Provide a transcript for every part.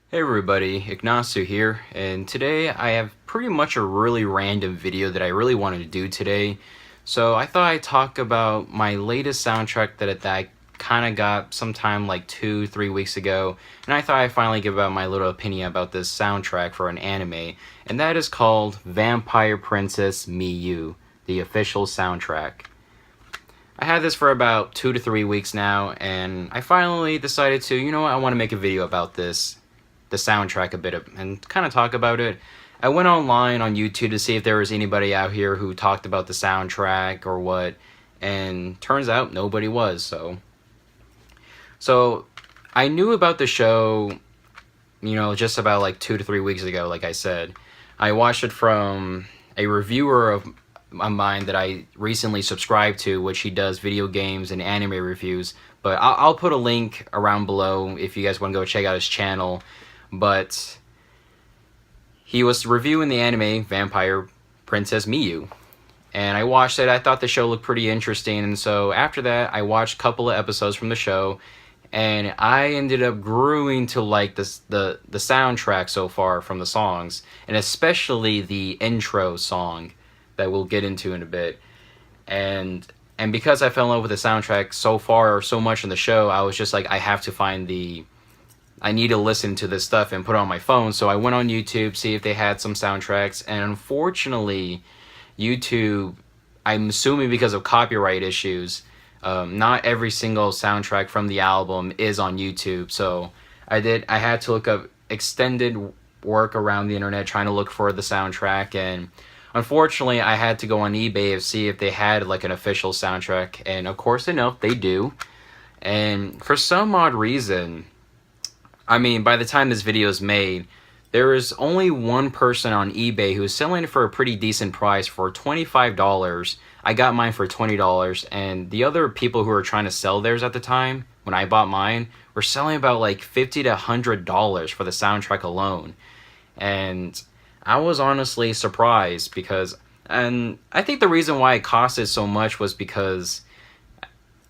Hey everybody, Ignacio here, and today I have pretty much a really random video that I really wanted to do today. So I thought I'd talk about my latest soundtrack that I kind of got sometime like 2-3 weeks ago, and I thought I'd finally give out my little opinion about this soundtrack for an anime, and that is called Vampire Princess Miyu, the official soundtrack. I had this for about 2 to 3 weeks now, and I finally decided to, you know what, I want to make a video about the soundtrack a bit and kind of talk about it. I went online on YouTube to see if there was anybody out here who talked about the soundtrack or what, and turns out nobody was. So I knew about the show, just about like 2 to 3 weeks ago. Like I said, I watched it from a reviewer of mine that I recently subscribed to, which he does video games and anime reviews. But I'll put a link around below if you guys want to go check out his channel. But he was reviewing the anime Vampire Princess Miyu, and I watched it. I thought the show looked pretty interesting, and so after that I watched a couple of episodes from the show, and I ended up growing to like the soundtrack so far from the songs, and especially the intro song that we'll get into in a bit. And because I fell in love with the soundtrack so far or so much in the show, I was just like, I need to listen to this stuff and put it on my phone. So I went on YouTube, see if they had some soundtracks, and unfortunately, YouTube, I'm assuming because of copyright issues, not every single soundtrack from the album is on YouTube. So I had to look up extended work around the internet trying to look for the soundtrack, and unfortunately, I had to go on eBay to see if they had like an official soundtrack, and of course, enough they do. And for some odd reason, I mean, by the time this video is made, there is only one person on eBay who is selling it for a pretty decent price for $25. I got mine for $20, and the other people who were trying to sell theirs at the time, when I bought mine, were selling about like $50 to $100 for the soundtrack alone. And I was honestly surprised and I think the reason why it costed so much was because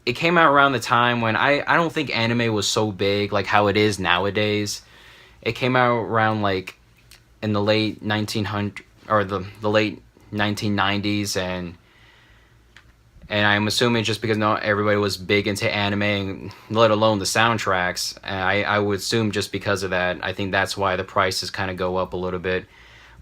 it came out around the time when I don't think anime was so big like how it is nowadays. It came out around like in the late 1900 or the late 1990s, and I'm assuming just because not everybody was big into anime, let alone the soundtracks. I would assume just because of that, I think that's why the prices kind of go up a little bit.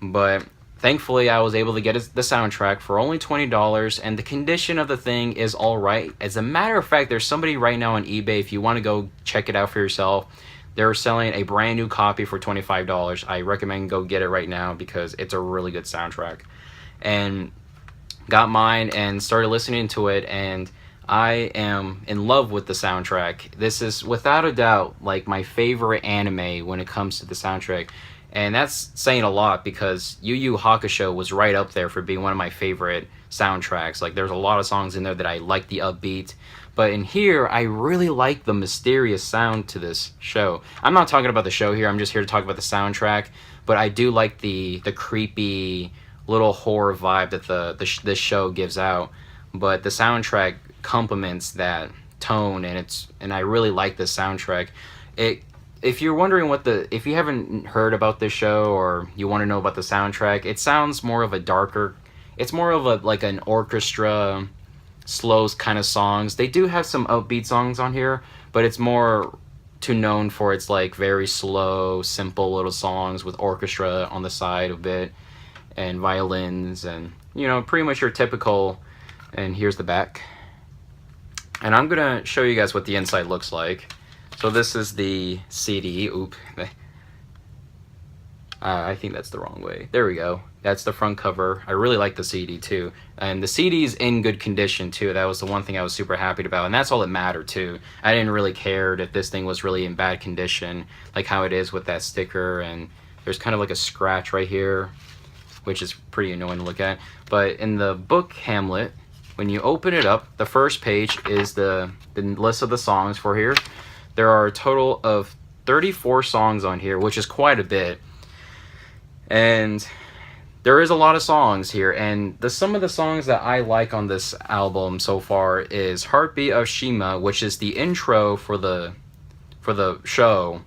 But thankfully, I was able to get the soundtrack for only $20, and the condition of the thing is alright. As a matter of fact, there's somebody right now on eBay, if you want to go check it out for yourself, they're selling a brand new copy for $25. I recommend go get it right now because it's a really good soundtrack. And got mine and started listening to it, and I am in love with the soundtrack. This is without a doubt like my favorite anime when it comes to the soundtrack. And that's saying a lot because Yu Yu Hakusho was right up there for being one of my favorite soundtracks. Like, there's a lot of songs in there that I like the upbeat. But in here, I really like the mysterious sound to this show. I'm not talking about the show here, I'm just here to talk about the soundtrack. But I do like the creepy little horror vibe that this show gives out. But the soundtrack complements that tone, and I really like the soundtrack. If you're wondering if you haven't heard about this show or you want to know about the soundtrack, it sounds more of a darker, it's more of like an orchestra, slow kind of songs. They do have some upbeat songs on here, but it's more known for its like very slow, simple little songs with orchestra on the side a bit and violins and, pretty much your typical, and here's the back. And I'm going to show you guys what the inside looks like. So this is the CD. Oop. I think that's the wrong way. There we go. That's the front cover. I really like the CD too. And the CD's in good condition too. That was the one thing I was super happy about. And that's all that mattered too. I didn't really care if this thing was really in bad condition, like how it is with that sticker. And there's kind of like a scratch right here, which is pretty annoying to look at. But in the book Hamlet, when you open it up, the first page is the list of the songs for here. There are a total of 34 songs on here, which is quite a bit. And there is a lot of songs here. And some of the songs that I like on this album so far is Heartbeat of Shima, which is the intro for the show.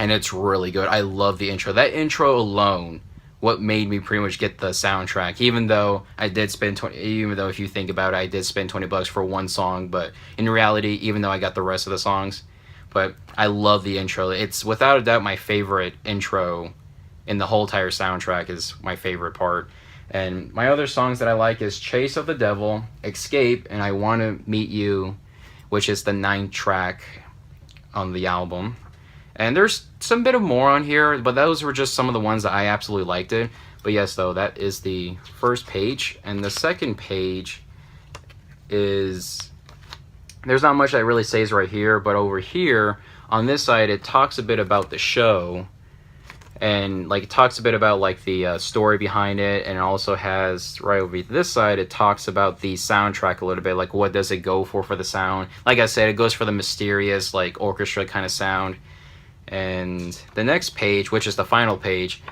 and it's really good. I love the intro. That intro alone, what made me pretty much get the soundtrack. Even though if you think about it, I did spend $20 for one song, but in reality, even though I got the rest of the songs, but I love the intro. It's without a doubt my favorite intro in the whole entire soundtrack. Is my favorite part. And my other songs that I like is Chase of the Devil, Escape, and I Want to Meet You, which is the 9th track on the album. And there's some bit of more on here, but those were just some of the ones that I absolutely liked it. But yes, though, that is the first page. And the second page is... there's not much that really says right here, but over here, on this side, it talks a bit about the show. And like it talks a bit about like the story behind it, and it also has right over this side it talks about the soundtrack a little bit, like what does it go for the sound. Like I said, it goes for the mysterious like orchestra kind of sound. And the next page, which is the final page,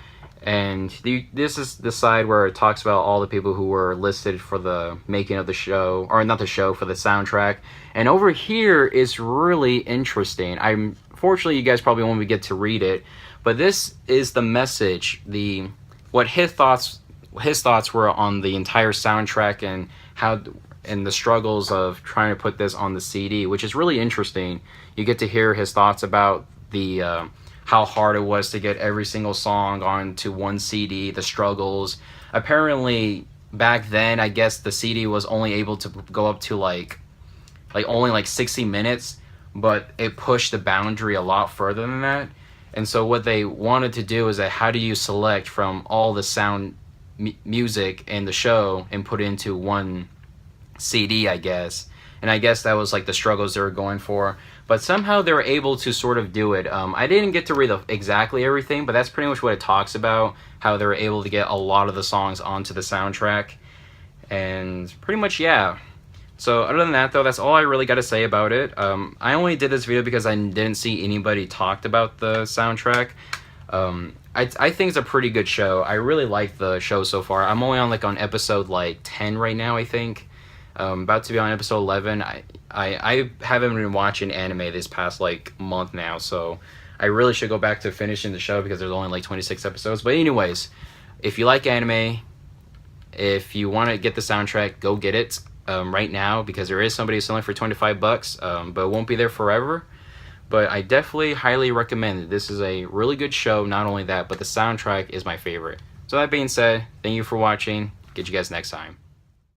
and this is the side where it talks about all the people who were listed for the making of the show, or not the show, for the soundtrack. And over here is really interesting. Fortunately, you guys probably won't get to read it, but this is the message, what his thoughts were on the entire soundtrack, and the struggles of trying to put this on the CD, which is really interesting. You get to hear his thoughts about the how hard it was to get every single song onto one CD, the struggles. Apparently, back then, I guess the CD was only able to go up to like only like 60 minutes, but it pushed the boundary a lot further than that. And so what they wanted to do is that how do you select from all the sound music in the show and put it into one CD, I guess. And I guess that was like the struggles they were going for. But somehow they were able to sort of do it. I didn't get to read exactly everything, but that's pretty much what it talks about, how they were able to get a lot of the songs onto the soundtrack. And pretty much, yeah. So other than that, though, that's all I really got to say about it. I only did this video because I didn't see anybody talked about the soundtrack. I think it's a pretty good show. I really like the show so far. I'm only on episode 10 right now, I think. About to be on episode 11. I haven't been watching anime this past month now, so I really should go back to finishing the show because there's only 26 episodes. But anyways, if you like anime, if you want to get the soundtrack, go get it right now, because there is somebody selling for $25, but it won't be there forever. But I definitely highly recommend it. This is a really good show. Not only that, but the soundtrack is my favorite. So that being said, thank you for watching. Get you guys next time.